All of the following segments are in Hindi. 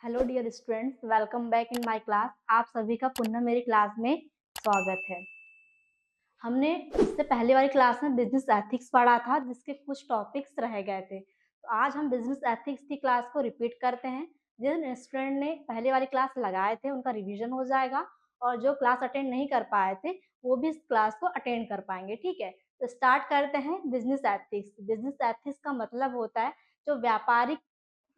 Hello dear students, welcome back in my class. आप सभी का पुनः मेरी क्लास में स्वागत है। हमने इससे पहले वाली क्लास में बिजनेस एथिक्स पढ़ा था, जिसके कुछ टॉपिक्स रह गए थे। तो आज हम बिजनेस एथिक्स की क्लास को रिपीट करते हैं। जिन स्टूडेंट ने पहले वाली क्लास लगाए थे उनका रिवीजन हो जाएगा, और जो क्लास अटेंड नहीं कर पाए थे वो भी इस क्लास को अटेंड कर पाएंगे। ठीक है, तो स्टार्ट करते हैं। Business ethics. बिजनेस एथिक्स का मतलब होता है जो व्यापारिक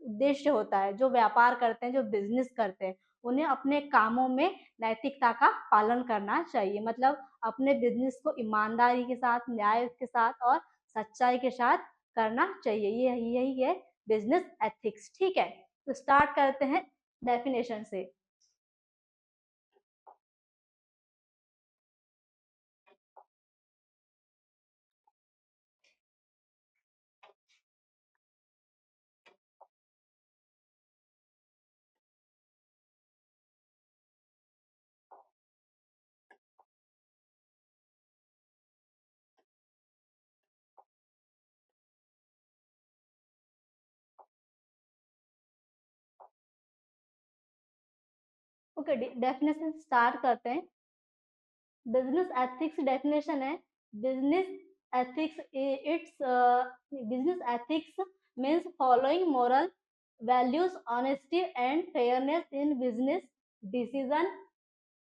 उद्देश्य होता है, जो व्यापार करते हैं, जो बिजनेस करते हैं, उन्हें अपने कामों में नैतिकता का पालन करना चाहिए। मतलब अपने बिजनेस को ईमानदारी के साथ, न्याय के साथ और सच्चाई के साथ करना चाहिए। ये यही है बिजनेस एथिक्स। ठीक है, तो स्टार्ट करते हैं डेफिनेशन से। ओके, डेफिनेशन स्टार्ट करते हैं। बिजनेस एथिक्स डेफिनेशन है, business ethics business ethics means following moral values, honesty and fairness in business decision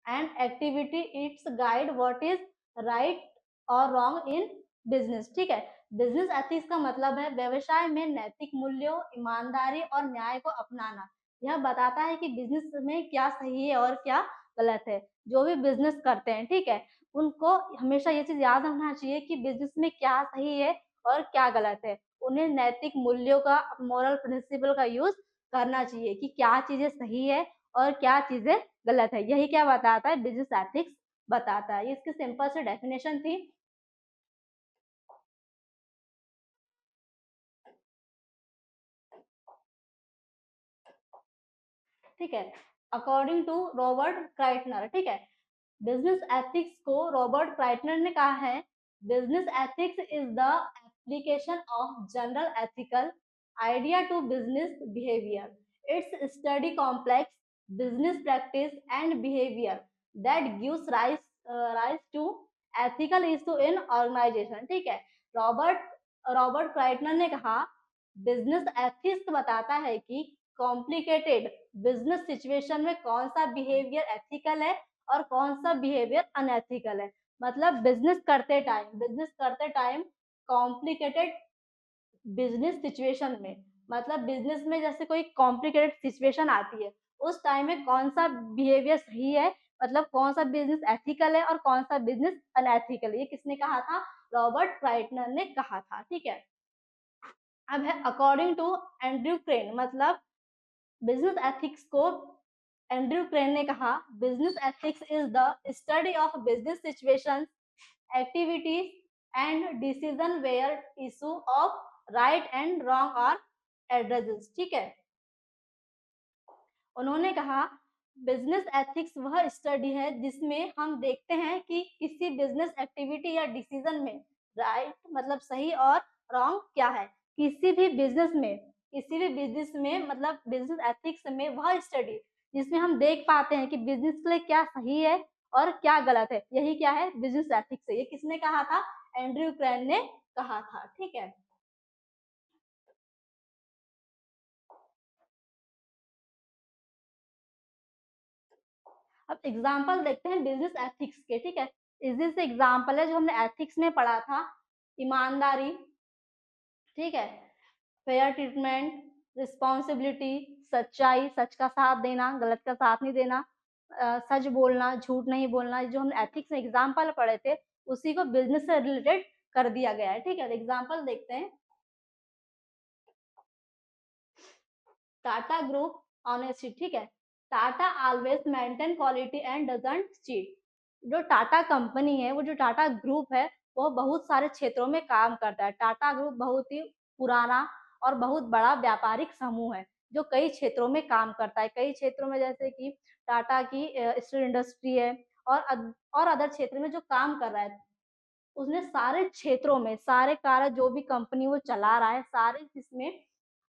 and activity. It's guide what is right और रॉन्ग इन बिजनेस। ठीक है, बिजनेस एथिक्स का मतलब है व्यवसाय में नैतिक मूल्यों, ईमानदारी और न्याय को अपनाना। यह बताता है कि बिजनेस में क्या सही है और क्या गलत है। जो भी बिजनेस करते हैं, ठीक है, उनको हमेशा ये चीज याद रखना चाहिए कि बिजनेस में क्या सही है और क्या गलत है। उन्हें नैतिक मूल्यों का, मॉरल प्रिंसिपल का यूज करना चाहिए कि क्या चीजें सही है और क्या चीजें गलत है। यही क्या बताता है, बिजनेस एथिक्स बताता है। इसकी सिंपल से डेफिनेशन थी। ठीक है, अकॉर्डिंग टू रॉबर्ट क्राइटनर। ठीक है, बिजनेस एथिक्स को रॉबर्ट क्राइटनर ने कहा है, business ethics is the application of general ethical idea to business behaviour. It's study complex business practice and behaviour that gives rise to ethical issue in organisation. ठीक है, रॉबर्ट रॉबर्ट क्राइटनर ने कहा, बिजनेस एथिक्स बताता है कि कॉम्प्लिकेटेड बिजनेस सिचुएशन में कौन सा बिहेवियर एथिकल है और कौन सा बिहेवियर अनएथिकल है। मतलब बिजनेस करते टाइम कॉम्प्लिकेटेड बिजनेस सिचुएशन में, मतलब बिजनेस में जैसे कोई कॉम्प्लिकेटेड सिचुएशन आती है, उस टाइम में कौन सा बिहेवियर सही है, मतलब कौन सा बिजनेस एथिकल है और कौन सा बिजनेस अनएथिकल है। ये किसने कहा था? रॉबर्ट क्राइटनर ने कहा था। ठीक है, अब है अकॉर्डिंग टू एंड्रयू क्रेन। मतलब बिजनेस एथिक्स को एंड्रयू क्रेन ने कहा, business ethics is the study of business situations, activities and decision where issue of right and wrong are addresses. ठीक है, उन्होंने कहा बिजनेस एथिक्स वह स्टडी है जिसमें हम देखते हैं कि किसी बिजनेस एक्टिविटी या डिसीजन में राइट मतलब सही और रॉन्ग क्या है। किसी भी बिजनेस में मतलब बिजनेस एथिक्स में वह स्टडी जिसमें हम देख पाते हैं कि बिजनेस के लिए क्या सही है और क्या गलत है, यही क्या है, बिजनेस एथिक्स है। ये किसने कहा था? एंड्रयू क्रेन ने कहा था। ठीक है, अब एग्जाम्पल देखते हैं बिजनेस एथिक्स के। ठीक है, इजी से एग्जाम्पल है जो हमने एथिक्स में पढ़ा था। ईमानदारी, ठीक है, फेयर ट्रीटमेंट, रिस्पॉन्सिबिलिटी, सच्चाई, सच का साथ देना, गलत का साथ नहीं देना, सच बोलना, झूठ नहीं बोलना। जो हमने एथिक्स में एग्जाम्पल पढ़े थे उसी को बिजनेस से रिलेटेड कर दिया गया है। ठीक है, एग्जाम्पल देखते हैं। Tata group honesty. ठीक है, Tata always maintain quality and doesn't cheat. जो टाटा कंपनी है, वो जो टाटा ग्रुप है, वो बहुत सारे क्षेत्रों में काम करता है। टाटा ग्रुप बहुत ही पुराना और बहुत बड़ा व्यापारिक समूह है जो कई क्षेत्रों में काम करता है। कई क्षेत्रों में जैसे कि टाटा की स्टील इंडस्ट्री है और अदर क्षेत्र में जो काम कर रहा है, उसने सारे क्षेत्रों में सारे कार्य जो भी कंपनी वो चला रहा है सारे इसमें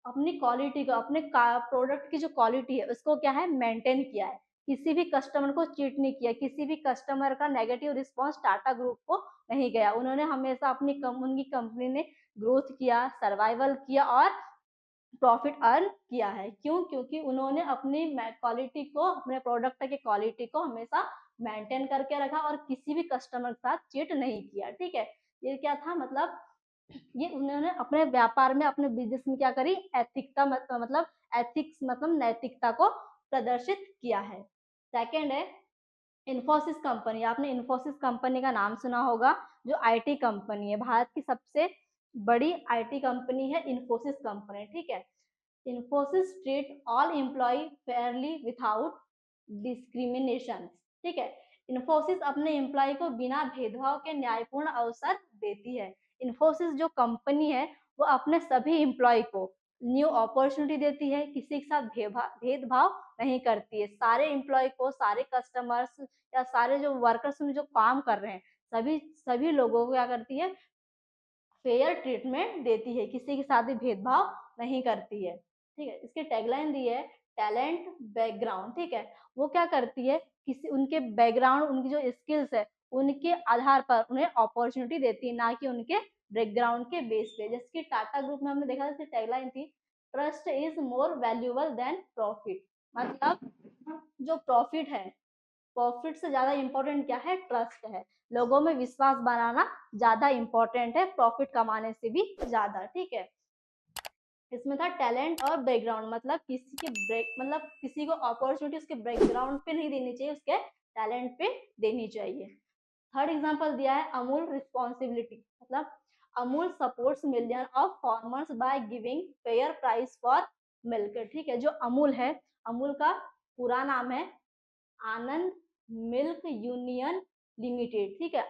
अपनी क्वालिटी को, अपने प्रोडक्ट की जो क्वालिटी है उसको क्या है मेंटेन किया है, किसी भी कस्टमर को चीट नहीं किया, किसी भी कस्टमर का नेगेटिव रिस्पॉन्स टाटा ग्रुप को नहीं गया। उन्होंने हमेशा उनकी कंपनी ने ग्रोथ किया, सर्वाइवल किया और प्रॉफिट अर्न किया है। क्यों? क्योंकि उन्होंने अपनी क्वालिटी को, अपने प्रोडक्ट की क्वालिटी को हमेशा मेंटेन करके रखा और किसी भी कस्टमर के साथ चीट नहीं किया। ठीक है, ये क्या था, मतलब ये उन्होंने अपने व्यापार में, अपने बिजनेस में क्या करी, एथिकता मतलब एथिक्स मतलब नैतिकता को प्रदर्शित किया है। सेकंड है इन्फोसिस कंपनी। आपने इन्फोसिस कंपनी का नाम सुना होगा, जो आईटी कंपनी है, भारत की सबसे बड़ी आईटी कंपनी है इन्फोसिस कंपनी। ठीक है, Infosys treat all employ Fairlie without discrimination. ठीक है, इन्फोसिस अपने एम्प्लॉय को बिना भेदभाव के न्यायपूर्ण अवसर देती है। इन्फोसिस जो कंपनी है वो अपने सभी एम्प्लॉय को न्यू अपॉर्चुनिटी देती है, किसी के साथ भेदभाव नहीं करती है। सारे एम्प्लॉय को, सारे कस्टमर्स या सारे जो वर्कर्स में जो काम कर रहे हैं, सभी सभी लोगों को क्या करती है, फेयर ट्रीटमेंट देती है, किसी के साथ भी भेदभाव नहीं करती है। ठीक है, इसकी टैगलाइन दी है टैलेंट बैकग्राउंड। ठीक है, वो क्या करती है, किसी उनके बैकग्राउंड, उनकी जो स्किल्स है उनके आधार पर उन्हें अपॉर्चुनिटी देती है, ना कि उनके बैकग्राउंड के बेस पे। जैसे कि टाटा ग्रुप में हमने देखा, इसकी टैगलाइन थी trust is more valuable then profit. मतलब जो प्रॉफिट है, प्रॉफिट से ज्यादा इंपॉर्टेंट क्या है, ट्रस्ट है। लोगों में विश्वास बनाना ज्यादा इंपॉर्टेंट है प्रॉफिट कमाने से भी ज्यादा। ठीक है, इसमें था टैलेंट और बैकग्राउंड, मतलब किसी के ब्रेक, मतलब किसी को अपॉर्चुनिटी उसके बैकग्राउंड पे नहीं देनी चाहिए, उसके टैलेंट पे देनी चाहिए। थर्ड एग्जांपल दिया है अमूल रिस्पॉन्सिबिलिटी। मतलब Amul supports million of farmers by giving fair price for milk. ठीक है, जो अमूल है, अमूल का पूरा नाम है आनंद मिल्क यूनियन लिमिटेड। ठीक है,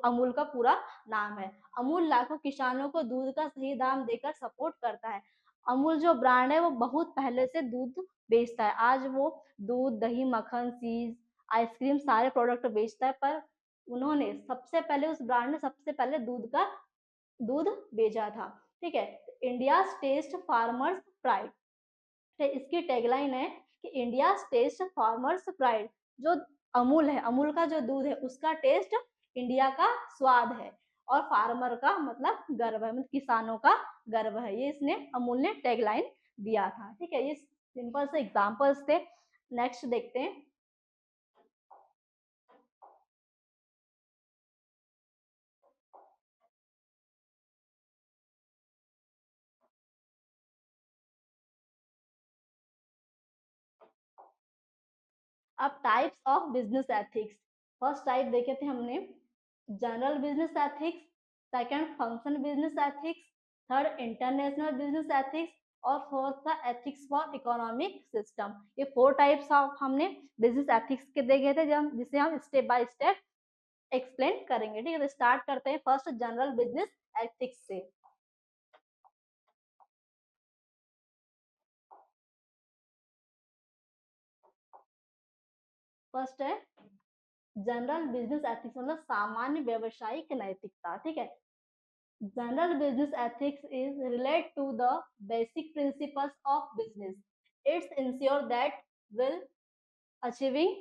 अमूल का पूरा नाम है। अमूल लाखों किसानों को दूध का सही दाम देकर सपोर्ट करता है। अमूल जो ब्रांड है वो बहुत पहले से दूध बेचता है। आज वो दूध, दही, मक्खन, चीज, आइसक्रीम सारे प्रोडक्ट बेचता है, पर उन्होंने सबसे पहले, उस ब्रांड ने सबसे पहले दूध बेचा था। ठीक है, इंडिया टेस्ट फार्मर्स प्राइड। इसकी टैगलाइन है कि इंडिया टेस्ट फार्मर्स प्राइड। जो अमूल है, अमूल का जो दूध है उसका टेस्ट इंडिया का स्वाद है, और फार्मर का मतलब गर्व है, मतलब किसानों का गर्व है। ये इसने, अमूल ने टैगलाइन दिया था। ठीक है, ये सिंपल से एग्जांपल्स थे। नेक्स्ट देखते हैं। अब types of business ethics. First type देखे थे हमने general business ethics, second function business ethics, third international business ethics, और फोर्थ था एथिक्स फॉर इकोनॉमिक सिस्टम। ये फोर टाइप्स ऑफ हमने बिजनेस एथिक्स के देखे थे, जब जिसे हम स्टेप बाय स्टेप एक्सप्लेन करेंगे। ठीक है, तो स्टार्ट करते हैं फर्स्ट जनरल बिजनेस एथिक्स से। फर्स्ट है जनरल बिजनेस एथिक्स, मतलब सामान्य व्यवसायिक नैतिकता। ठीक है, general business ethics is relate to the basic principles of business. It's ensure that will achieving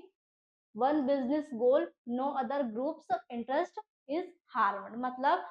one business goal, no other group's interest is harmed. मतलब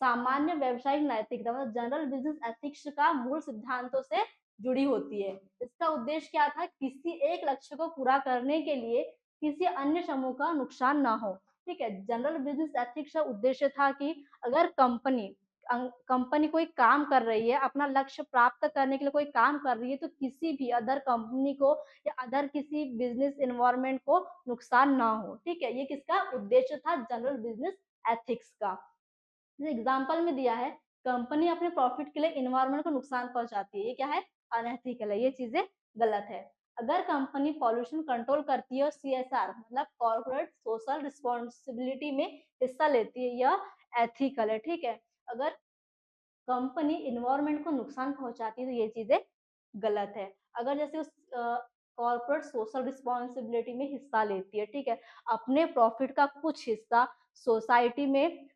सामान्य व्यवसायिक नैतिकता, मतलब जनरल बिजनेस एथिक्स का मूल सिद्धांतों से जुड़ी होती है। इसका उद्देश्य क्या था, किसी एक लक्ष्य को पूरा करने के लिए किसी अन्य समूह का नुकसान ना हो। ठीक है, जनरल बिजनेस एथिक्स का उद्देश्य था कि अगर कंपनी कोई काम कर रही है, अपना लक्ष्य प्राप्त करने के लिए कोई काम कर रही है, तो किसी भी अदर कंपनी को या अदर किसी बिजनेस इन्वायरमेंट को नुकसान ना हो। ठीक है, ये किसका उद्देश्य था, जनरल बिजनेस एथिक्स का। एग्जाम्पल में दिया है कंपनी अपने प्रॉफिट के लिए इन्वायरमेंट को नुकसान पहुंचाती है, ये क्या है, अनएथिकल है, ये चीजें गलत है। अगर कंपनी पॉल्यूशन कंट्रोल करती है और सीएसआर मतलब कॉर्पोरेट सोशल रिस्पॉन्सिबिलिटी में हिस्सा लेती है, यह एथिकल है। ठीक है, अगर कंपनी इन्वायरमेंट को नुकसान पहुंचाती है तो ये चीजें गलत है। अगर जैसे उस कॉर्पोरेट सोशल रिस्पॉन्सिबिलिटी में हिस्सा लेती है, ठीक है, अपने प्रॉफिट का कुछ हिस्सा सोसाइटी में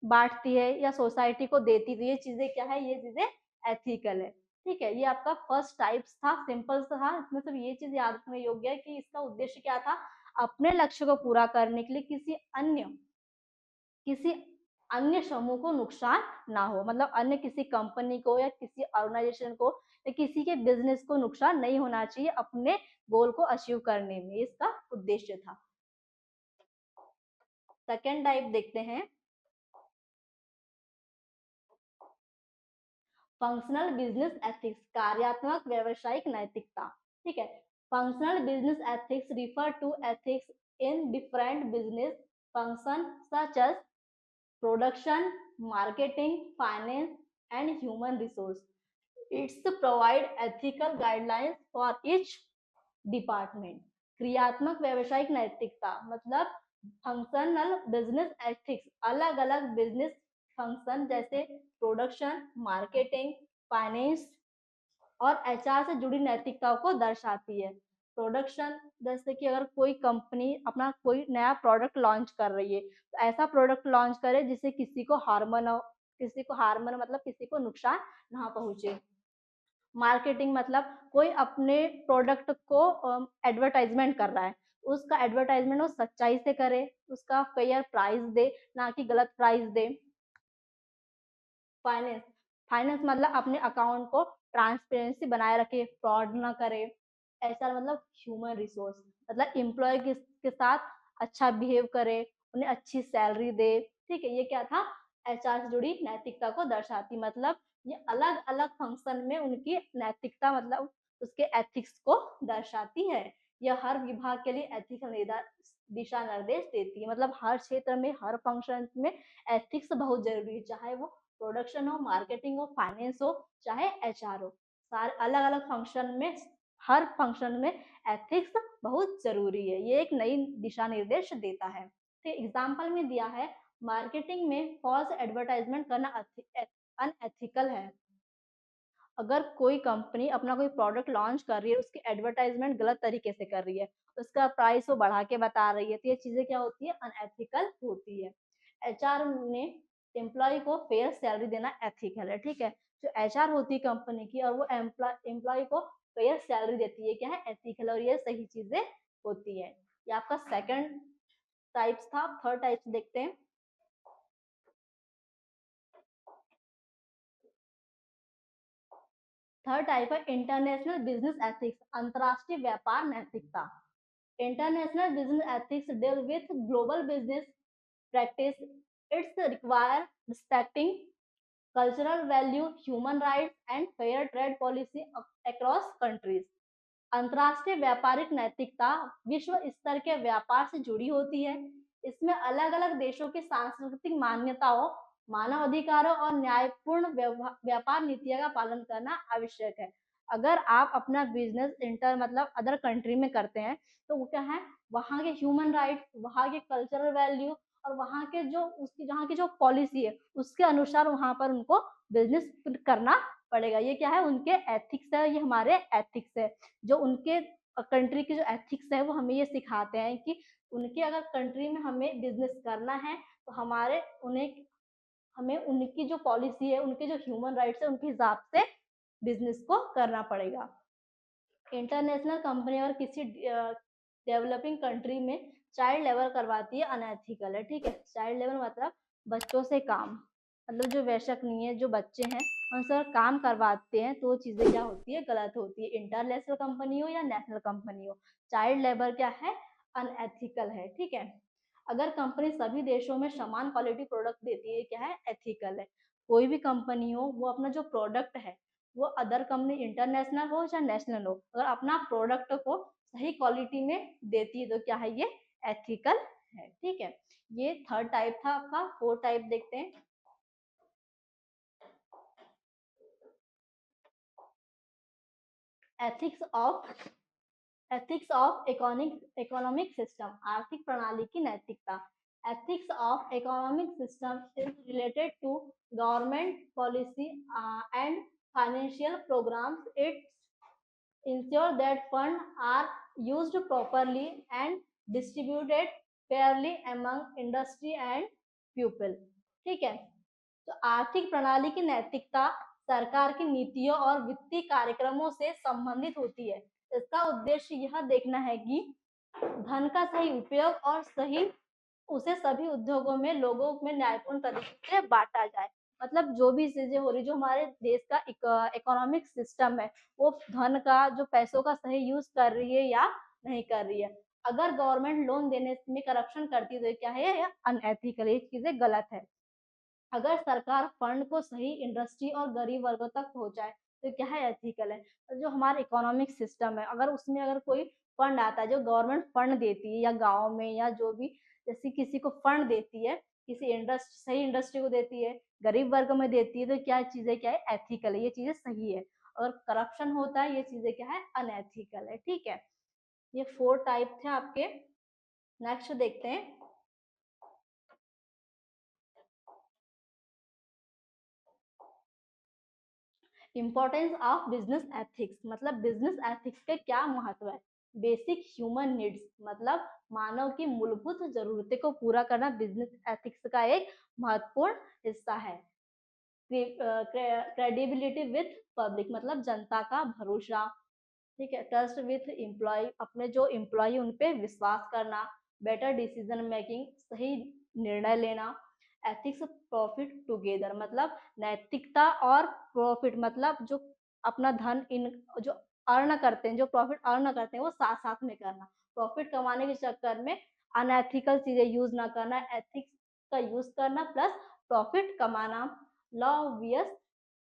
बांटती है या सोसाइटी को देती, तो ये चीजें क्या है, ये चीजें एथिकल है। ठीक है, ये आपका फर्स्ट टाइप्स था, सिंपल सा था। इसमें सिर्फ ये चीज याद रखने योग्य है कि इसका उद्देश्य क्या था, अपने लक्ष्य को पूरा करने के लिए किसी अन्य समूह को नुकसान ना हो, मतलब अन्य किसी कंपनी को या किसी ऑर्गेनाइजेशन को या किसी के बिजनेस को नुकसान नहीं होना चाहिए अपने गोल को अचीव करने में, इसका उद्देश्य था। सेकेंड टाइप देखते हैं, फंक्शनल बिजनेस एथिक्स, कार्यात्मक व्यवसायिक नैतिकता। ठीक है, functional business ethics refer to ethics in different business function such as production, marketing, finance and human resource. It's provide ethical guidelines for each department. क्रियात्मक व्यवसायिक नैतिकता मतलब फंक्शनल बिजनेस एथिक्स अलग अलग बिजनेस फंक्शन जैसे प्रोडक्शन, मार्केटिंग, फाइनेंस और एचआर से जुड़ी नैतिकताओं को दर्शाती है। प्रोडक्शन जैसे कि अगर कोई कंपनी अपना कोई नया प्रोडक्ट लॉन्च कर रही है तो ऐसा प्रोडक्ट लॉन्च करे जिससे किसी को हार्मन मतलब किसी को नुकसान ना पहुंचे। मार्केटिंग मतलब कोई अपने प्रोडक्ट को एडवर्टाइजमेंट कर रहा है, उसका एडवर्टाइजमेंट वो सच्चाई से करे, उसका फेयर प्राइस दे, ना कि गलत प्राइस दे। फाइनेंस फाइनेंस मतलब अपने अकाउंट को ट्रांसपेरेंसी बनाए रखे, फ्रॉड ना करे। एचआर मतलब ह्यूमन रिसोर्स मतलब एम्प्लॉय के साथ अच्छा बिहेव करे, उन्हें अच्छी सैलरी दे। ठीक है, ये क्या था, एचआर से जुड़ी नैतिकता को दर्शाती, मतलब ये अलग अलग फंक्शन में उनकी नैतिकता मतलब उसके एथिक्स को दर्शाती है। यह हर विभाग के लिए एथिकल दिशा निर्देश देती है, मतलब हर क्षेत्र में हर फंक्शन में एथिक्स बहुत जरूरी है, चाहे वो प्रोडक्शन हो, मार्केटिंग हो, फाइनेंस हो, चाहे एचआर हो। सारे अलग अलग फंक्शन में हर फंक्शन में एथिक्स बहुत जरूरी है, ये एक नई दिशा निर्देश देता है। तो एग्जाम्पल में दिया है, मार्केटिंग में फॉल्स एडवर्टाइजमेंट करना अनएथिकल है। अगर कोई कंपनी अपना कोई प्रोडक्ट लॉन्च कर रही है, उसकी एडवर्टाइजमेंट गलत तरीके से कर रही है, उसका प्राइस वो बढ़ा के बता रही है, तो ये चीजें क्या होती है, अनएथिकल होती है। एचआर ने एम्प्लॉय को फेयर सैलरी देना एथिकल है। ठीक है, जो एचआर होती है कंपनी की और वो एम्प्लॉय को फेयर सैलरी देती है, क्या है, एथिकल, और ये सही चीजें होती है। ये आपका सेकंड टाइप्स था। थर्ड टाइप्स देखते हैं। थर्ड टाइप है इंटरनेशनल बिजनेस एथिक्स, अंतरराष्ट्रीय व्यापार नैतिकता। International business ethics deal with global business practice. It's require respecting cultural value, human rights, and fair trade policy across countries. अंतर्राष्ट्रीय व्यापारिक नैतिकता विश्व स्तर के व्यापार से जुड़ी होती है। इसमें अलग अलग देशों की सांस्कृतिक मान्यताओं, मानव अधिकारों और न्यायपूर्ण व्यापार नीतियों का पालन करना आवश्यक है। अगर आप अपना बिजनेस इंटर मतलब अदर कंट्री में करते हैं तो वो क्या है, वहाँ के ह्यूमन राइट्स, वहाँ के कल्चरल वैल्यू और वहाँ के जो उसकी जहाँ की जो पॉलिसी है उसके अनुसार वहाँ पर उनको बिजनेस करना पड़ेगा। ये क्या है, उनके एथिक्स है, ये हमारे एथिक्स है। जो उनके कंट्री के जो एथिक्स है वो हमें ये सिखाते हैं कि उनके अगर कंट्री में हमें बिजनेस करना है तो हमें उनकी जो पॉलिसी है, उनके जो ह्यूमन राइट्स है, उनके हिसाब से बिजनेस को करना पड़ेगा। इंटरनेशनल कंपनी और किसी डेवलपिंग कंट्री में चाइल्ड लेबर करवाती है, अनएथिकल है। ठीक है, चाइल्ड लेबर मतलब बच्चों से काम, मतलब जो वयस्क नहीं है, जो बच्चे हैं उनसे अगर काम करवाते हैं तो वो चीजें क्या होती है, गलत होती है। इंटरनेशनल कंपनी हो या नेशनल कंपनी हो, चाइल्ड लेबर क्या है, अनएथिकल है। ठीक है, अगर कंपनी सभी देशों में समान क्वालिटी प्रोडक्ट देती है, क्या है, एथिकल है। कोई भी कंपनी हो वो अपना जो प्रोडक्ट है वो अदर कंपनी इंटरनेशनल हो या नेशनल हो, अगर अपना प्रोडक्ट को सही क्वालिटी में देती है तो क्या है, ये एथिकल है। ठीक है, ये थर्ड टाइप था आपका। फोर्थ टाइप देखते हैं, एथिक्स ऑफ इकोनॉमिक सिस्टम, आर्थिक प्रणाली की नैतिकता। Ethics of economic system is related to government policy and financial programmes. It ensure that funds are used properly and distributed fairly among industry and people। ठीक है, तो आर्थिक प्रणाली की नैतिकता सरकार की नीतियों और वित्तीय कार्यक्रमों से संबंधित होती है। इसका उद्देश्य यह देखना है कि धन का सही उपयोग और सही उसे सभी उद्योगों में लोगों में न्यायपूर्ण तरीके से बांटा जाए। मतलब जो भी चीजें हो रही, जो हमारे देश का इकोनॉमिक सिस्टम है, वो धन का, जो पैसों का सही यूज कर रही है या नहीं कर रही है। अगर गवर्नमेंट लोन देने में करप्शन करती है तो क्या है, या अनएथिकल, ये चीजें गलत है। अगर सरकार फंड को सही इंडस्ट्री और गरीब वर्गों तक पहुंचाए तो क्या है, एथिकल है। तो जो हमारा इकोनॉमिक सिस्टम है, अगर उसमें अगर कोई फंड आता है, जो गवर्नमेंट फंड देती है या गांव में या जो भी, जैसे किसी को फंड देती है, किसी इंडस्ट्री, सही इंडस्ट्री को देती है, गरीब वर्ग में देती है, तो क्या चीजें, क्या है, एथिकल है, ये चीजें सही है। और करप्शन होता है, ये चीजें क्या है, अनएथिकल है। ठीक है, ये 4 टाइप थे आपके। नेक्स्ट देखते हैं, इम्पोर्टेंस ऑफ बिजनेस एथिक्स। मतलब बिजनेस एथिक्स के क्या महत्व है। बेसिक ह्यूमन नीड्स, मतलब मानव की मूलभूत जरूरतें को पूरा करना बिजनेस एथिक्स का एक महत्वपूर्ण हिस्सा है। क्रेडिबिलिटी विथ पब्लिक, मतलब जनता का भरोसा। ठीक है, ट्रस्ट विथ एम्प्लॉय, अपने जो एम्प्लॉय उन पे विश्वास करना। बेटर डिसीजन मेकिंग, सही निर्णय लेना। एथिक्स प्रॉफिट टुगेदर, मतलब नैतिकता और प्रॉफिट, मतलब जो अपना धन इन जो अर्न करते हैं, जो प्रॉफिट अर्न करते हैं, वो साथ साथ में करना। प्रॉफिट कमाने के चक्कर में अनएथिकल चीजें यूज ना करना, एथिक्स का यूज करना प्लस प्रॉफिट कमाना। लॉ ऑब्वियस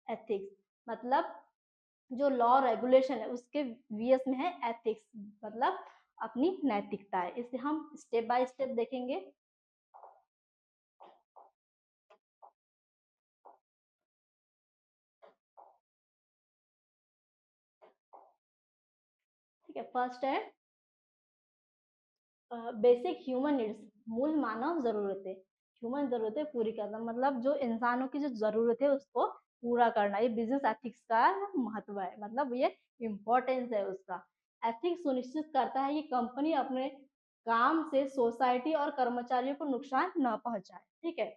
एथिक्स, मतलब जो लॉ रेगुलेशन है उसके वीएस में है एथिक्स, मतलब अपनी नैतिकता है। इसे हम स्टेप बाय स्टेप देखेंगे। ठीक है, फर्स्ट है बेसिक ह्यूमन नीड्स, मूल मानव जरूरतें। ह्यूमन जरूरतें पूरी करना, मतलब जो इंसानों की जो जरूरत है उसको पूरा करना, ये बिजनेस एथिक्स का महत्व है, मतलब ये इम्पोर्टेंस है उसका। एथिक्स सुनिश्चित करता है कि कंपनी अपने काम से सोसाइटी और कर्मचारियों को नुकसान न पहुंचाए। ठीक है,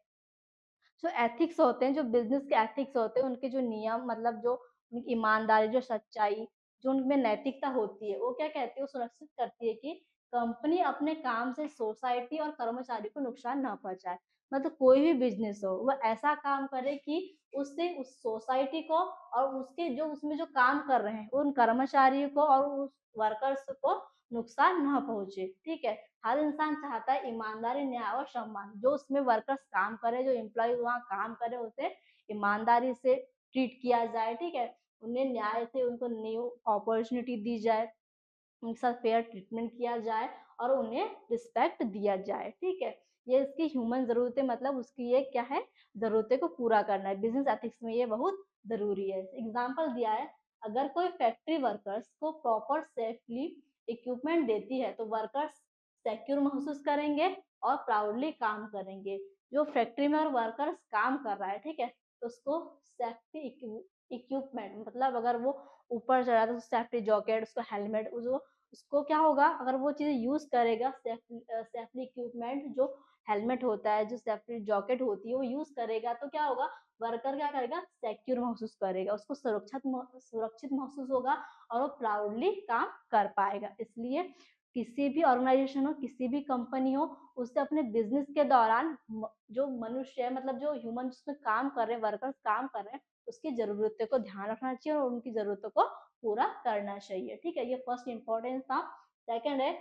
जो एथिक्स होते हैं, जो बिजनेस के एथिक्स होते हैं, उनके जो नियम, मतलब जो उनकी ईमानदारी, जो सच्चाई, जो उनमें नैतिकता होती है, वो क्या कहती है, वो सुनिश्चित करती है कि कंपनी अपने काम से सोसाइटी और कर्मचारी को नुकसान ना पहुंचाए। मतलब कोई भी बिजनेस हो, वो ऐसा काम करे कि उससे उस सोसाइटी को और उसके जो उसमें जो काम कर रहे हैं उन कर्मचारियों को और उस वर्कर्स को नुकसान ना पहुंचे। ठीक है, हर इंसान चाहता है ईमानदारी, न्याय और सम्मान। जो उसमें वर्कर्स काम करे, जो एम्प्लॉय वहाँ काम करे, उसे ईमानदारी से ट्रीट किया जाए। ठीक है, उन्हें न्याय से उनको न्यू अपॉर्चुनिटी दी जाए, उनके साथ फेयर ट्रीटमेंट किया जाए और उन्हें रिस्पेक्ट दिया जाए। ठीक है, ये इसकी ह्यूमन जरूरतें, मतलब उसकी ये क्या है, जरूरतें को पूरा करना है। बिजनेस एथिक्स में ये बहुत जरूरी है। एग्जाम्पल दिया है, अगर कोई फैक्ट्री वर्कर्स को प्रॉपर सेफली इक्विपमेंट देती है तो वर्कर्स सिक्योर महसूस करेंगे और प्राउडली काम करेंगे। जो फैक्ट्री में और वर्कर्स काम कर रहा है, ठीक है, तो उसको सेफ्टी इक्विपमेंट, मतलब अगर वो ऊपर चढ़ा तो सेफ्टी जैकेट, उसको हेलमेट, उसको क्या होगा, अगर वो चीजें यूज करेगा, सेफ्टी इक्विपमेंट, जो हेलमेट होता है, जो सेफ्टी जैकेट होती है, वो यूज करेगा, तो क्या होगा, वर्कर क्या करेगा, सिक्योर महसूस करेगा, उसको सुरक्षित महसूस होगा और वो प्राउडली काम कर पाएगा। इसलिए किसी भी ऑर्गेनाइजेशन हो, किसी भी कंपनी हो, उससे अपने बिजनेस के दौरान जो मनुष्य है, मतलब जो ह्यूमन जिसमें काम कर रहे हैं, वर्कर्स काम कर रहे हैं, उसकी जरूरतों को ध्यान रखना चाहिए और उनकी जरूरतों को पूरा करना चाहिए। ठीक है, ये फर्स्ट इंपॉर्टेंस था। सेकंड है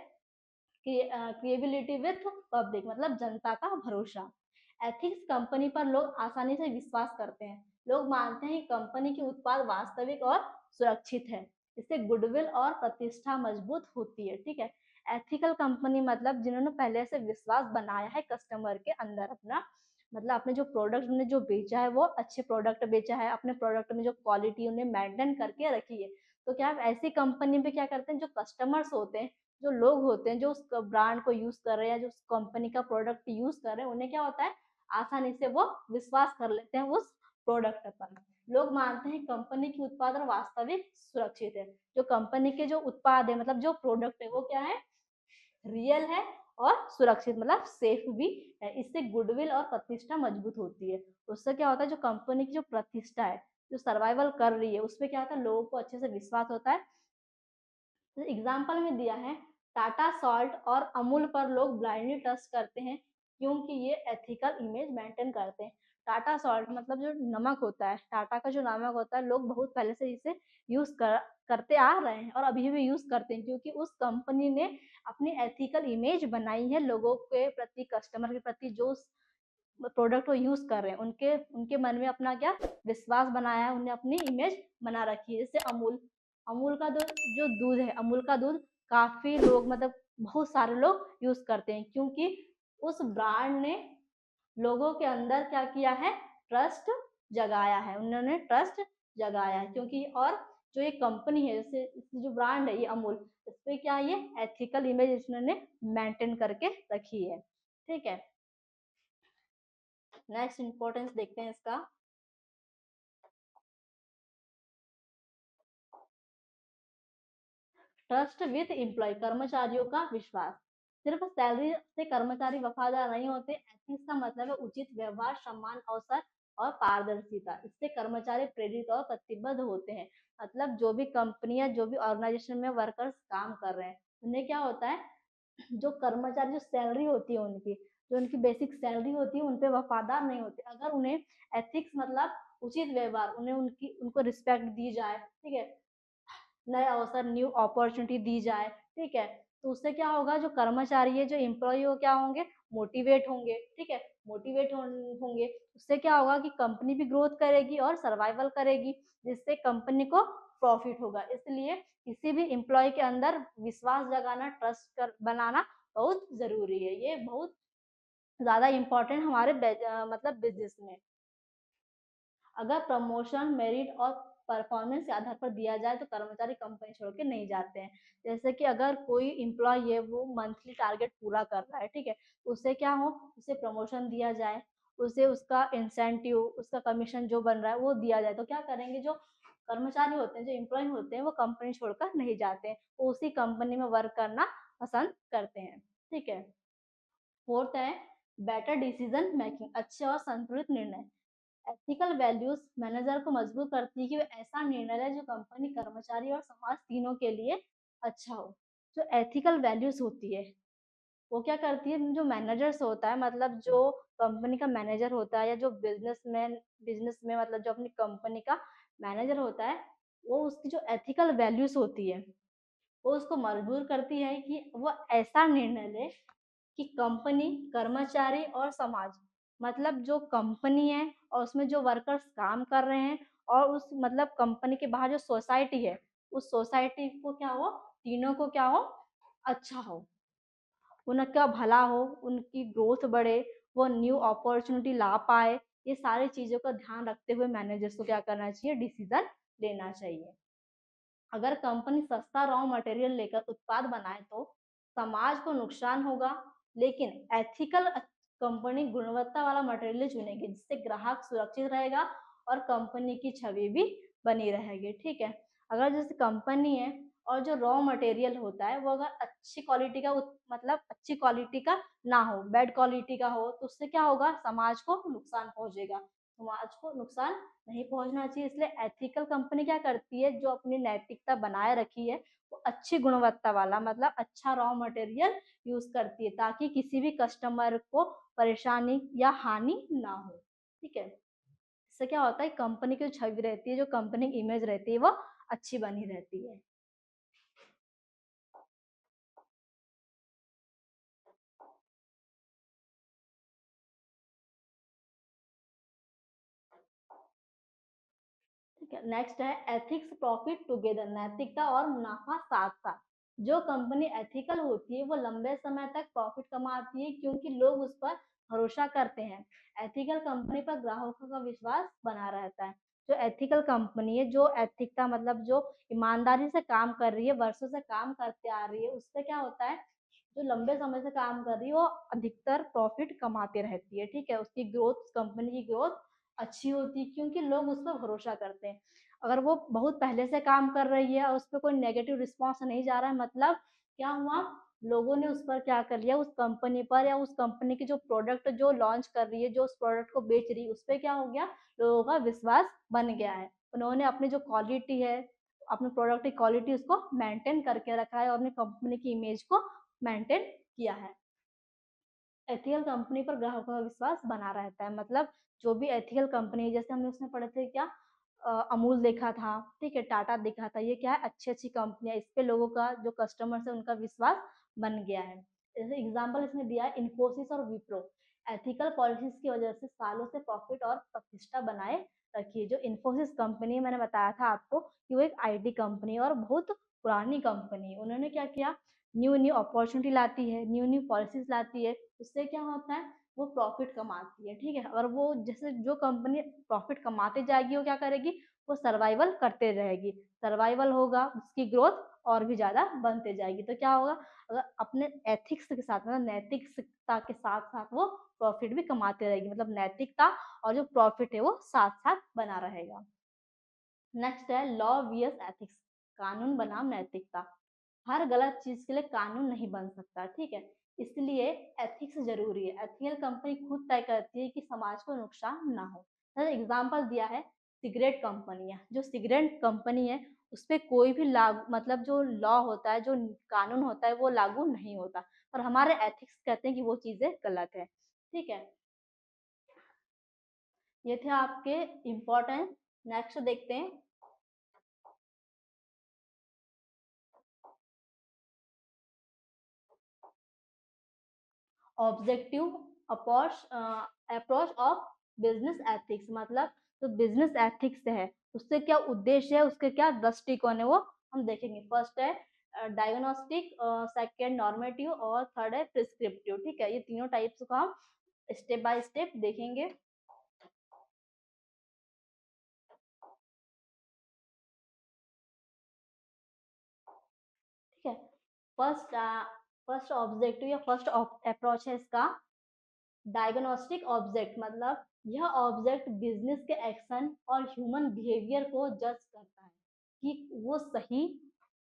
क्रिएबिलिटी विथ पब्लिक, मतलब जनता का भरोसा। एथिक्स कंपनी पर लोग आसानी से विश्वास करते हैं। लोग मानते हैं कि कंपनी के उत्पाद वास्तविक और सुरक्षित है। इससे गुडविल और प्रतिष्ठा मजबूत होती है। ठीक है, एथिकल कंपनी मतलब जिन्होंने पहले से विश्वास बनाया है कस्टमर के अंदर अपना, मतलब अपने जो प्रोडक्ट उन्हें जो बेचा है वो अच्छे प्रोडक्ट बेचा है, अपने प्रोडक्ट में जो क्वालिटी उन्हें मेंटेन करके रखी है। तो क्या ऐसी कंपनी पे क्या करते हैं, जो कस्टमर्स होते हैं, जो लोग होते हैं, जो उस ब्रांड को यूज कर रहे हैं, जो उस कंपनी का प्रोडक्ट यूज कर रहे हैं, उन्हें क्या होता है, आसानी से वो विश्वास कर लेते हैं उस प्रोडक्ट पर। लोग मानते हैं कंपनी की उत्पादन वास्तविक सुरक्षित है। जो कंपनी के जो उत्पाद है, मतलब जो प्रोडक्ट है, वो क्या है, रियल है और सुरक्षित, मतलब सेफ भी है। इससे गुडविल और प्रतिष्ठा मजबूत होती है। उससे क्या होता है, जो कंपनी की जो प्रतिष्ठा है, जो सर्वाइवल कर रही है उस पर क्या होता है, लोगों को अच्छे से विश्वास होता है। तो एग्जाम्पल में दिया है टाटा सॉल्ट और अमूल पर लोग ब्लाइंडली ट्रस्ट करते हैं क्योंकि ये एथिकल इमेज मेंटेन करते हैं। टाटा सॉल्ट मतलब जो नमक होता है, टाटा का जो नमक होता है, लोग बहुत पहले से इसे करते आ रहे हैं और अभी भी यूज करते हैं क्योंकि उस कंपनी ने अपनी एथिकल इमेज बनाई है लोगों के प्रति, कस्टमर के प्रति। जो प्रोडक्ट वो यूज कर रहे हैं उनके उनके मन में अपना क्या विश्वास बनाया है, उन्हें अपनी इमेज बना रखी है। जैसे अमूल, अमूल का जो दूध है, अमूल का दूध काफी लोग मतलब बहुत सारे लोग यूज करते हैं क्योंकि उस ब्रांड ने लोगों के अंदर क्या किया है, ट्रस्ट जगाया है, उन्होंने ट्रस्ट जगाया है क्योंकि। और जो ये कंपनी है, जैसे जो ब्रांड है ये अमूल, इस पे क्या ये एथिकल इमेज इन्होंने मेंटेन करके रखी है। ठीक है, नेक्स्ट इंपॉर्टेंस देखते हैं इसका। ट्रस्ट विथ एम्प्लॉय, कर्मचारियों का विश्वास। सिर्फ सैलरी से कर्मचारी वफादार नहीं होते, एथिक्स का मतलब है उचित व्यवहार, सम्मान, अवसर और पारदर्शिता। इससे कर्मचारी प्रेरित और प्रतिबद्ध होते हैं। मतलब जो भी कंपनियां, जो भी ऑर्गेनाइजेशन में वर्कर्स काम कर रहे हैं, उन्हें क्या होता है, जो कर्मचारी जो सैलरी होती है उनकी, जो उनकी बेसिक सैलरी होती है, उन पे वफादार नहीं होते। अगर उन्हें एथिक्स मतलब उचित व्यवहार, उन्हें उनको रिस्पेक्ट दी जाए, ठीक है, नए अवसर, न्यू अपॉर्चुनिटी दी जाए, ठीक है, तो उससे क्या होगा, जो कर्मचारी है, जो एम्प्लॉय हो, क्या होंगे, मोटिवेट होंगे। ठीक है, मोटिवेट होंगे, उससे क्या होगा कि कंपनी भी ग्रोथ करेगी और सर्वाइवल करेगी, जिससे कंपनी को प्रॉफिट होगा। इसलिए किसी भी एम्प्लॉय के अंदर विश्वास जगाना, ट्रस्ट कर बनाना बहुत जरूरी है। ये बहुत ज्यादा इम्पोर्टेंट हमारे मतलब बिजनेस में। अगर प्रमोशन मेरिट और परफॉर्मेंस के आधार पर दिया जाए तो कर्मचारी कंपनी छोड़ के नहीं जाते हैं। जैसे कि अगर कोई इम्प्लॉय है, वो मंथली टारगेट पूरा कर रहा है, ठीक है, उसे क्या हो, उसे प्रमोशन दिया जाए, उसे उसका इंसेंटिव, उसका कमीशन जो बन रहा है वो दिया जाए, तो क्या करेंगे, जो कर्मचारी होते हैं, जो इम्प्लॉय होते हैं, वो कंपनी छोड़कर नहीं जाते हैं, वो उसी कंपनी में वर्क करना पसंद करते हैं। ठीक है, फोर्थ है बेटर डिसीजन मेकिंग, अच्छे और संतुलित निर्णय। एथिकल वैल्यूज मैनेजर को मजबूर करती है कि वो ऐसा निर्णय ले जो कंपनी, कर्मचारी और समाज तीनों के लिए अच्छा हो। जो एथिकल वैल्यूज होती है वो क्या करती है, जो मैनेजर्स होता है, मतलब जो कंपनी का मैनेजर होता है, या जो बिजनेस में मतलब जो अपनी कंपनी का मैनेजर होता है, वो उसकी जो एथिकल वैल्यूज होती है वो उसको मजबूर करती है कि वो ऐसा निर्णय ले कि कंपनी, कर्मचारी और समाज, मतलब जो कंपनी है और उसमें जो वर्कर्स काम कर रहे हैं, और उस मतलब कंपनी के बाहर जो सोसाइटी है, उस सोसाइटी को क्या हो, तीनों को क्या हो, अच्छा हो, उनका भला हो, उनकी ग्रोथ बढ़े, वो न्यू अपॉर्चुनिटी ला पाए। ये सारी चीजों का ध्यान रखते हुए मैनेजर्स को क्या करना चाहिए, डिसीजन लेना चाहिए। अगर कंपनी सस्ता रॉ मटेरियल लेकर उत्पाद बनाए तो समाज को नुकसान होगा, लेकिन एथिकल कंपनी गुणवत्ता वाला मटेरियल चुनेगी जिससे ग्राहक सुरक्षित रहेगा और कंपनी की छवि भी बनी रहेगी। ठीक है, अगर जैसे कंपनी है और जो रॉ मटेरियल होता है वो अगर अच्छी क्वालिटी का मतलब अच्छी क्वालिटी का ना हो, बैड क्वालिटी का हो, तो उससे क्या होगा, समाज को नुकसान पहुंचेगा। समाज को नुकसान नहीं पहुंचना चाहिए, इसलिए एथिकल कंपनी क्या करती है, जो अपनी नैतिकता बनाए रखी है, वो अच्छी गुणवत्ता वाला मतलब अच्छा रॉ मटेरियल यूज करती है ताकि किसी भी कस्टमर को परेशानी या हानि ना हो। ठीक है, इससे क्या होता है, कंपनी की जो छवि रहती है, जो कंपनी की इमेज रहती है, वो अच्छी बनी रहती है। ठीक है, नेक्स्ट है एथिक्स प्रॉफिट टुगेदर, नैतिकता और मुनाफा साथ साथ। जो कंपनी एथिकल होती है वो लंबे समय तक प्रॉफिट कमाती है क्योंकि लोग उस पर भरोसा करते हैं। एथिकल कंपनी पर ग्राहकों का विश्वास बना रहता है। जो एथिकल कंपनी है, जो एथिकता मतलब जो ईमानदारी से काम कर रही है, वर्षों से काम करते आ रही है, उससे क्या होता है, जो लंबे समय से काम कर रही है वो अधिकतर प्रॉफिट कमाते रहती है। ठीक है, उसकी ग्रोथ, कंपनी की ग्रोथ अच्छी होती है क्योंकि लोग उस पर भरोसा करते हैं। अगर वो बहुत पहले से काम कर रही है और उस पर कोई नेगेटिव रिस्पॉन्स नहीं जा रहा है, मतलब क्या हुआ, लोगों ने उस पर क्या कर लिया, उस कंपनी पर या उस कंपनी की जो प्रोडक्ट जो लॉन्च कर रही है, जो उस प्रोडक्ट को बेच रही है, उस पर क्या हो गया, लोगों का विश्वास बन गया है। उन्होंने अपनी जो क्वालिटी है, अपने प्रोडक्ट की क्वालिटी उसको मेंटेन करके रखा है और अपनी कंपनी की इमेज को मेंटेन किया है। एथिकल कंपनी पर ग्राहकों का विश्वास बना रहता है, मतलब जो भी एथिकल कंपनी, जैसे हमने उसमें पढ़े थे क्या, अमूल देखा था, ठीक है, टाटा देखा था, ये क्या है, अच्छी अच्छी कंपनियां, इस पे लोगों का जो कस्टमर्स है उनका विश्वास बन गया है। जैसे एग्जांपल इसमें दिया है इन्फोसिस और विप्रो, एथिकल पॉलिसीज की वजह से सालों से प्रॉफिट और प्रतिष्ठा बनाए रखी है। जो इन्फोसिस कंपनी मैंने बताया था आपको कि वो एक आईटी कंपनी और बहुत पुरानी कंपनी, उन्होंने क्या किया, न्यू न्यू अपॉर्चुनिटी लाती है, न्यू न्यू पॉलिसीज लाती है, उससे क्या होता है, वो प्रॉफिट कमाती है, ठीक है। और वो जैसे जो कंपनी प्रॉफिट कमाते जाएगी वो क्या करेगी, वो सर्वाइवल करते रहेगी, सर्वाइवल होगा, उसकी ग्रोथ और भी ज्यादा बनते जाएगी। तो क्या होगा, अगर अपने एथिक्स के साथ, मतलब नैतिकता के साथ साथ वो प्रॉफिट भी कमाते रहेगी, मतलब नैतिकता और जो प्रॉफिट है वो साथ साथ बना रहेगा। नेक्स्ट है लॉ वियस एथिक्स, कानून बनाम नैतिकता। हर गलत चीज के लिए कानून नहीं बन सकता, ठीक है, इसलिए एथिक्स जरूरी है। एथिकल कंपनी खुद तय करती है कि समाज को नुकसान ना हो। जैसे एग्जांपल दिया है सिगरेट कंपनियां, जो सिगरेट कंपनी है उस पर कोई भी लागू, मतलब जो लॉ होता है, जो कानून होता है वो लागू नहीं होता, पर हमारे एथिक्स कहते हैं कि वो चीजें गलत है, ठीक है। ये थे आपके इम्पोर्टेंट। नेक्स्ट देखते हैं objective approach approach of business ethics, मतलब तो बिजनेस एथिक्स है उससे क्या उद्देश्य है, उसके क्या दृष्टिकोण है, वो हम देखेंगे। फर्स्ट है डायग्नोस्टिक, सेकंड नॉर्मेटिव और थर्ड है प्रिस्क्रिप्टिव, ठीक है। ये तीनों टाइप्स को हम स्टेप बाय स्टेप देखेंगे, ठीक है। फर्स्ट फर्स्ट ऑब्जेक्टिव या फर्स्ट अप्रोच है इसका डायग्नोस्टिक ऑब्जेक्ट, मतलब यह ऑब्जेक्ट बिजनेस के एक्शन और ह्यूमन बिहेवियर को जज करता है कि वो सही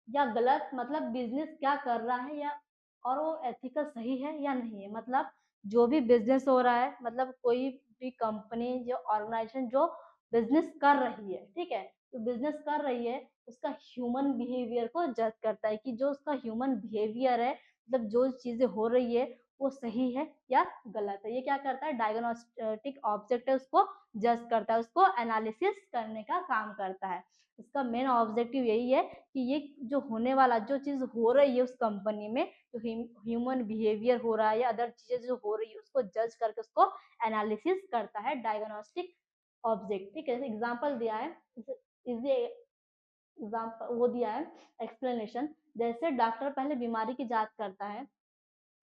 या गलत, मतलब बिजनेस क्या कर रहा है या और वो एथिकल सही है या नहीं है। मतलब जो भी बिजनेस हो रहा है, मतलब कोई भी कंपनी जो ऑर्गेनाइजेशन जो बिजनेस कर रही है, ठीक है, तो बिजनेस कर रही है उसका ह्यूमन बिहेवियर को जज करता है कि जो उसका ह्यूमन बिहेवियर है, मतलब जो चीजें हो रही है वो सही है या गलत है। ये क्या करता है, डायग्नोस्टिक ऑब्जेक्ट है, उसको जज करता है, उसको एनालिसिस करने का काम करता है। इसका मेन ऑब्जेक्टिव यही है कि ये जो होने वाला, जो चीज हो रही है उस कंपनी में, जो ह्यूमन बिहेवियर हो रहा है या अदर चीजें जो हो रही है उसको जज करके उसको एनालिसिस करता है डायग्नोस्टिक ऑब्जेक्ट, ठीक है। एग्जाम्पल दिया है, इसे एग्जाम्पल वो दिया है एक्सप्लेनेशन, जैसे डॉक्टर पहले बीमारी की जांच करता है,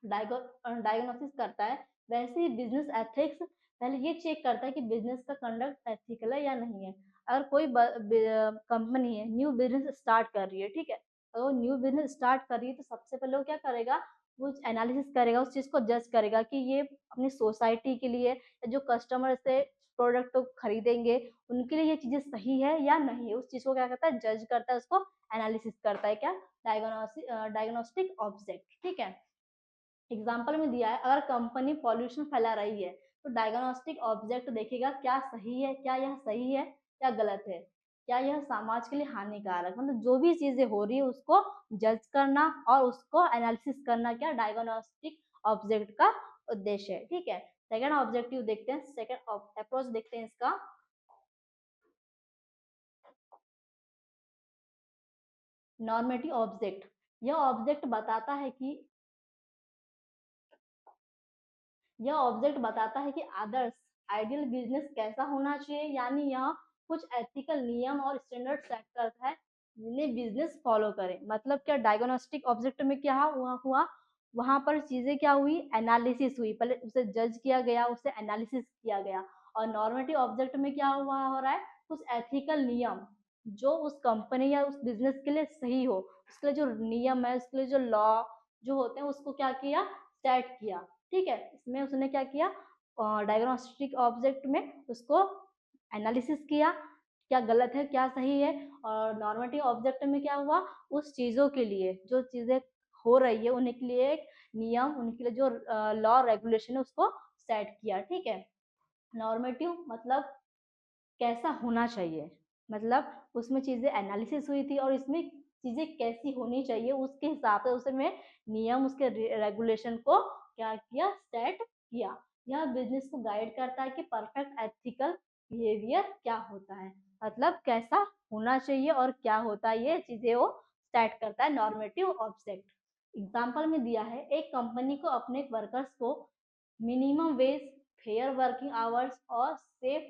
डायग्नोसिस करता है, वैसे ही बिजनेस एथिक्स पहले ये चेक करता है कि बिजनेस का कंडक्ट एथिकल है या नहीं है। अगर कोई कंपनी है न्यू बिजनेस स्टार्ट कर रही है, ठीक है, अगर वो न्यू बिजनेस स्टार्ट कर रही है तो सबसे पहले वो क्या करेगा, वो एनालिसिस करेगा, उस चीज को जज करेगा कि ये अपनी सोसाइटी के लिए या जो कस्टमर से प्रोडक्ट को खरीदेंगे उनके लिए ये चीजें सही है या नहीं है, उस चीज को क्या करता है, जज करता है, उसको एनालिसिस करता है, क्या, डायग्नोस्टिक ऑब्जेक्ट, ठीक है। एग्जाम्पल में दिया है अगर कंपनी पॉल्यूशन फैला रही है तो डायग्नोस्टिक ऑब्जेक्ट देखेगा क्या सही है, क्या यह सही है या गलत है, क्या यह समाज के लिए हानिकारक, मतलब जो भी चीजें हो रही है उसको जज करना और उसको एनालिसिस करना, क्या डायग्नोस्टिक ऑब्जेक्ट का उद्देश्य है, ठीक है। सेकंड ऑब्जेक्टिव देखते हैं, सेकंड अप्रोच देखते हैं इसका नॉर्मेटिव ऑब्जेक्ट। यह ऑब्जेक्ट बताता है कि यह ऑब्जेक्ट बताता है कि आदर्श आइडियल बिजनेस कैसा होना चाहिए, यानी यह कुछ एथिकल नियम और स्टैंडर्ड सेट करता है जिन्हें बिजनेस फॉलो करे। मतलब क्या, डायग्नोस्टिक ऑब्जेक्ट में क्या हुआ, वहां पर चीजें क्या हुई, एनालिसिस हुई, पहले उसे जज किया गया, उसे एनालिसिस किया गया। और नॉर्मेटिव ऑब्जेक्ट में क्या हुआ हो रहा है, कुछ एथिकल नियम जो उस कंपनी या उस बिजनेस के लिए सही हो, उसके लिए जो नियम है, उसके लिए जो लॉ जो होते हैं उसको क्या किया, सेट किया, ठीक है। इसमें उसने क्या किया, डायग्नोस्टिक ऑब्जेक्ट में उसको एनालिसिस किया, क्या गलत है क्या सही है। और नॉर्मेटिव ऑब्जेक्ट में क्या हुआ, उस चीजों के लिए जो चीजें हो रही है उन्हीं के लिए एक नियम, उनके लिए जो लॉ रेगुलेशन है उसको सेट किया, ठीक है। नॉर्मेटिव मतलब कैसा होना चाहिए, मतलब उसमें चीज़ें एनालिसिस हुई थी और इसमें चीज़ें कैसी होनी चाहिए उसके हिसाब से उसमें नियम उसके रेगुलेशन को क्या किया, सेट किया। यह बिजनेस को गाइड करता है कि परफेक्ट एथिकल बिहेवियर क्या होता है, मतलब कैसा होना चाहिए और क्या होता है, ये चीज़ें वो सेट करता है नॉर्मेटिव ऑब्जेक्ट। एग्जाम्पल में दिया है, एक कंपनी को अपने वर्कर्स को minimum wage, fair working hours और सेफ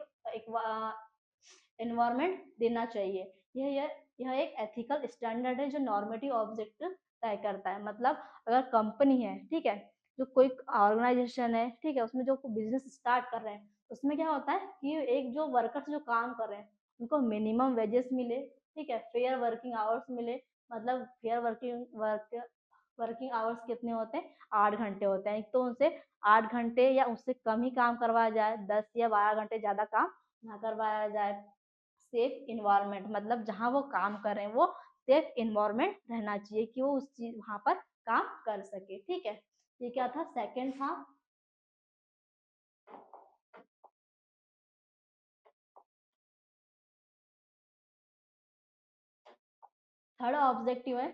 एनवायरनमेंट देना चाहिए। यह एक एथिकल स्टैंडर्ड है जो नॉर्मेटिव ऑब्जेक्ट तय करता है। मतलब अगर कंपनी है, ठीक है, जो कोई ऑर्गेनाइजेशन है, ठीक है, उसमें जो बिजनेस स्टार्ट कर रहे हैं, उसमें क्या होता है कि एक जो वर्कर्स जो काम कर रहे हैं उनको मिनिमम वेजेस मिले, ठीक है, फेयर वर्किंग आवर्स मिले। मतलब फेयर वर्किंग आवर्स कितने होते हैं, 8 घंटे होते हैं। तो उनसे 8 घंटे या उससे कम ही काम करवाया जाए, 10 या 12 घंटे ज्यादा काम ना करवाया जाए। सेफ इन्वायरमेंट, मतलब जहाँ वो काम कर रहे हैं वो सेफ इन्वायरमेंट रहना चाहिए कि वो उस चीज वहां पर काम कर सके, ठीक है। ये क्या था, सेकंड था। थर्ड ऑब्जेक्टिव है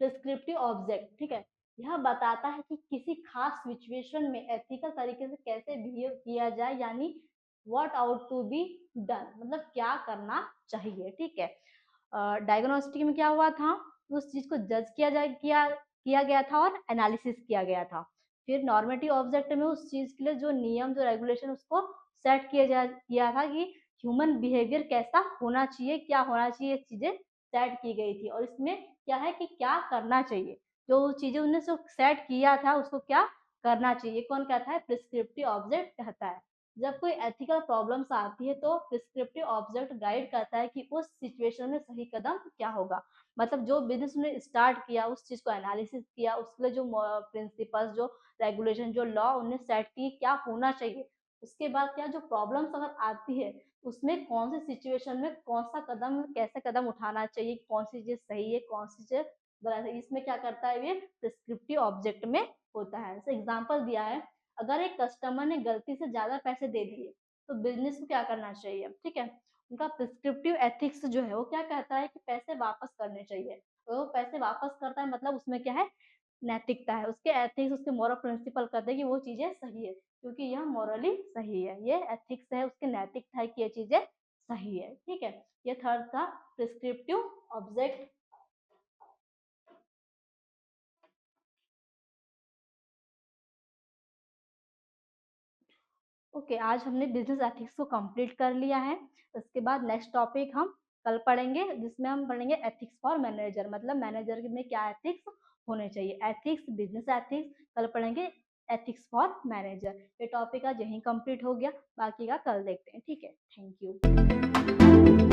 प्रिस्क्रिप्टिव ऑब्जेक्ट, ठीक है। यह बताता है कि किसी खास सिचुएशन में एथिकल तरीके से कैसे बिहेव किया जाए, यानी what ought to be done, मतलब क्या करना चाहिए, ठीक है। डायग्नोस्टिक में क्या हुआ था, उस चीज को जज किया गया था और एनालिसिस किया गया था। फिर नॉर्मेटिव ऑब्जेक्ट में उस चीज के लिए जो नियम जो रेगुलेशन उसको सेट किया था कि ह्यूमन बिहेवियर कैसा होना चाहिए, क्या होना चाहिए, चीजें सेट की गई थी। और इसमें क्या है कि क्या करना चाहिए, जो चीजें उन्होंने जो सेट किया था उसको क्या करना चाहिए, कौन कहता है, प्रिस्क्रिप्टिव ऑब्जेक्ट कहता है। जब कोई एथिकल प्रॉब्लम्स आती है तो प्रिस्क्रिप्टिव ऑब्जेक्ट गाइड करता है कि उस सिचुएशन में सही कदम क्या होगा। मतलब जो बिजनेस ने स्टार्ट किया उस चीज को एनालिसिस किया, उसके लिए जो प्रिंसिपल्स, जो रेगुलेशन, जो लॉ उन्हें सेट की क्या होना चाहिए। उसके बाद क्या, जो प्रॉब्लम्स अगर आती है उसमें कौन सी सिचुएशन में कौन सा कदम, कैसे कदम उठाना चाहिए, कौन सी चीज सही है, कौन सी चीज गलत है, इसमें क्या करता है, ये प्रिस्क्रिप्टिव ऑब्जेक्ट में होता है। जैसे एग्जाम्पल दिया है, अगर एक कस्टमर ने गलती से ज्यादा पैसे दे दिए तो बिजनेस को क्या करना चाहिए, ठीक है। उनका प्रिस्क्रिप्टिव एथिक्स जो है वो क्या कहता है कि पैसे वापस करने चाहिए। तो वो पैसे वापस करता है, मतलब उसमें क्या है, नैतिकता है, उसके एथिक्स, उसके मॉरल प्रिंसिपल कहते हैं कि वो चीजें सही है क्योंकि यह मॉरली सही है, ये एथिक्स है, उसके नैतिकता है कि ये चीजें सही है, ठीक है। ये थर्ड था प्रिस्क्रिप्टिव ऑब्जेक्ट। ओके, आज हमने बिजनेस एथिक्स को कंप्लीट कर लिया है। उसके बाद नेक्स्ट टॉपिक हम कल पढ़ेंगे, जिसमें हम पढ़ेंगे एथिक्स फॉर मैनेजर, मतलब मैनेजर में क्या एथिक्स होने चाहिए, एथिक्स, बिजनेस एथिक्स। कल पढ़ेंगे एथिक्स फॉर मैनेजर। ये टॉपिक आज यहीं कंप्लीट हो गया, बाकी का कल देखते हैं, ठीक है। Thank you.